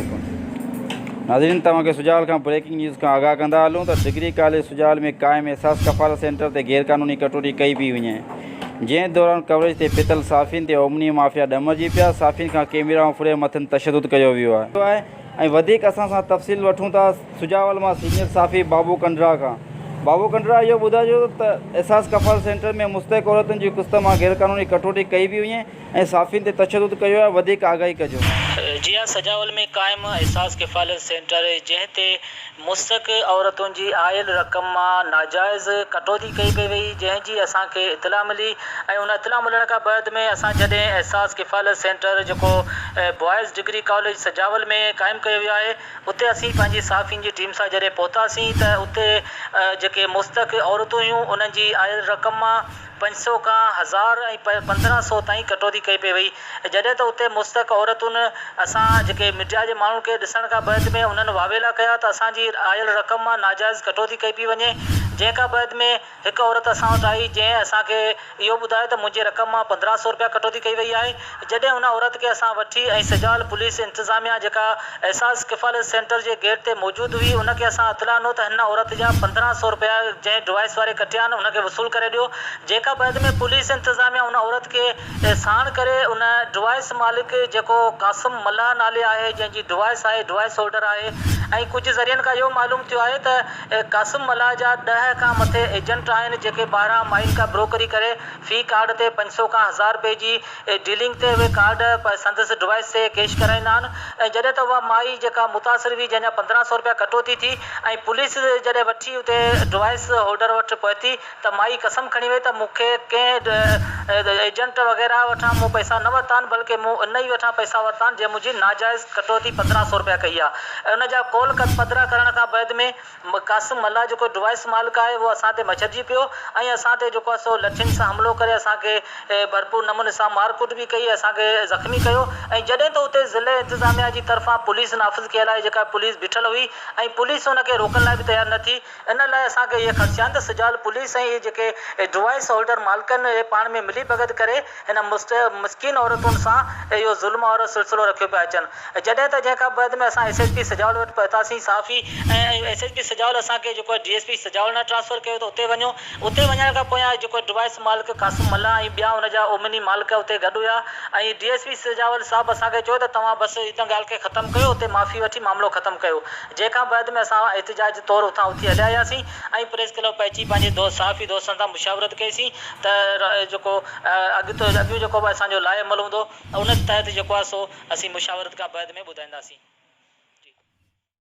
नाज़रीन तव्हांखे सुजाल खां ब्रेकिंग न्यूज़ का आगाह कंदा हलूं त डिग्री कॉलेज सुजाल में क़ाइम एहसास कफ़ालत सेंटर ते गैरकानूनी कटौती कई पई वञे, जंहिं दौरान कवरेज ते पितल साफ़िन ते ओमनी माफ़िया ॾमजी पिया। साफ़िन खां कैमराऊं फुरे मथनि तशदुद कयो वियो आहे ऐं वधीक असां सां तफ़सील वठूं था सुजावल मां सीनियर साफ़ी बाबू कंडरा खां। बाबू कंडरा, इहो ॿुधाइजो त एहसास कफ़ालत सेंटर में मुस्तहिक औरतुनि जी कुस्त मां गैरकानूनी कटौती कई पई वञे ऐं साफ़िन ते तशदुद कयो आहे, वधीक आगाही कजो। जी हाँ, सजावल में क़ाइम एहसास किफ़ालत सेंटर जंहिं ते मुस्तक औरतुनि जी आयल रक़म मां नाजाइज़ कटौती कई पई वई, जंहिंजी असांखे इतला मिली ऐं उन इतला मिलण खां बाद में असां जॾहिं एहसास किफ़ालत सेंटर जेको बॉइज़ डिग्री कॉलेज सजावल में क़ाइमु कयो वियो आहे, उते असीं पंहिंजी साफ़िन जी टीम सां जॾहिं पहुतासीं त उते जेके मुस्तक औरतूं हुयूं उन्हनि जी आयल रक़म मां 500 खां 1000 ऐं 1500 ताईं कटौती कई पई वई। जॾहिं त उते मुस्तक औरतुनि असां जेके मीडिया जे माण्हुनि खे ॾिसण खां बाद में उन्हनि वावेला कया त असांजी आयल रक़म मां नाजाइज़ कटौती कई पई वञे, जंहिंखां बाद में हिकु औरत असां वटि आई जंहिं असांखे इहो ॿुधायो त मुंहिंजी रक़म मां 1500 रुपया कटौती कई वई आहे। जॾहिं उन औरत खे असां वठी ऐं सजाल पुलिस इंतिज़ामिया जेका एहसास किफ़ालत सेंटर जे गेट ते मौजूदु हुई उनखे असां इतला ॾिनो त हिन औरत जा 1500 रुपया जंहिं डिवाइस वारे कटिया आहिनि उनखे वसूल करे ॾियो। जंहिंखां बाद में पुलिस इंतिज़ामिया उन औरत खे साण करे उन डिवाइस मालिक जेको कासिम मल्ला नाले आहे, जंहिंजी डिवाइस आहे, डिवाइस होल्डर आहे, ऐं कुझु ज़रियनि खां इहो मालूम थियो आहे त कासिम मल्ला जा 10 खां मथे एजेंट आहिनि जेके 12 माइल खां ब्रोकरी करे फ़ी कार्ड ते 500 खां 1000 रुपए जी डीलिंग ते उहे कार्ड संदसि डिवाइस ते कैश कराईंदा आहिनि। ऐं जॾहिं त उहा माई जेका मुतासिर हुई जंहिंजा 1500 रुपया कटौती थी ऐं पुलिस जॾहिं वठी उते डिवाइस होल्डर वटि पहुती त माई कसम खणी वई त मूंखे कंहिं एजेंट वग़ैरह वठां मूं पैसा न वरिता आहिनि, बल्कि मूं इन ई वठां पैसा वरिता आहिनि जंहिं मुंहिंजी नाजाइज़ कटौती 1500 रुपया कई आहे। ऐं उन जा कॉल पधरा करण खां बाद में कासिम मल्ला जेको डिवाइस मालिक आहे उहो असां ते मचरिजी पियो ऐं असां ते जेको आहे सो लठियुनि सां हमिलो करे असांखे भरपूर नमूने सां मारकुट बि कई, असांखे ज़ख़्मी कयो। ऐं जॾहिं त उते ज़िले इंतिज़ामिया जी तरफ़ां पुलिस नाफ़िज़ कयल आहे, जेका पुलिस बीठल हुई ऐं पुलिस उनखे रोकण लाइ बि तयारु न थी। इन लाइ असांखे इहे ख़दशा आहिनि त सजाल पुलिस ऐं इहे जेके डिवाइस होल्डर मालिकनि पाण में मिली भगत करे हिन मिसकिन औरतुनि सां इहो ज़ुल्म वारो सिलसिलो रखियो पिया अचनि। जॾहिं त जंहिंखां बाद में असां SSP सजावल वटि पहुतासीं साफ़ी ऐं SSP सजावल असांखे जेको आहे DSP सजावल न ट्रांसफ़र कयो त उते वञो। उते वञण खां पोइ जेको डिवाइस मालिक कासिम मल्ला ऐं ॿिया हुनजा ओमनी मालिक उते गॾु हुआ ऐं DSP सजावल साहिबु असांखे चयो त तव्हां बसि हिन ॻाल्हि खे ख़तमु कयो, उते माफ़ी वठी मामिलो ख़तमु कयो। जंहिंखां बाद में असां एहतिजाज तौरु उतां उथी हलिया आयासीं ऐं प्रेस क्लब पहुची पंहिंजे साफ़ी दोस्तनि सां मुशावरत कईसीं त जेको अॻियूं जेको बि असांजो लाइ अमल हूंदो उन तहत जेको आहे सो असीं मुशावरत खां बाद में ॿुधाईंदासीं।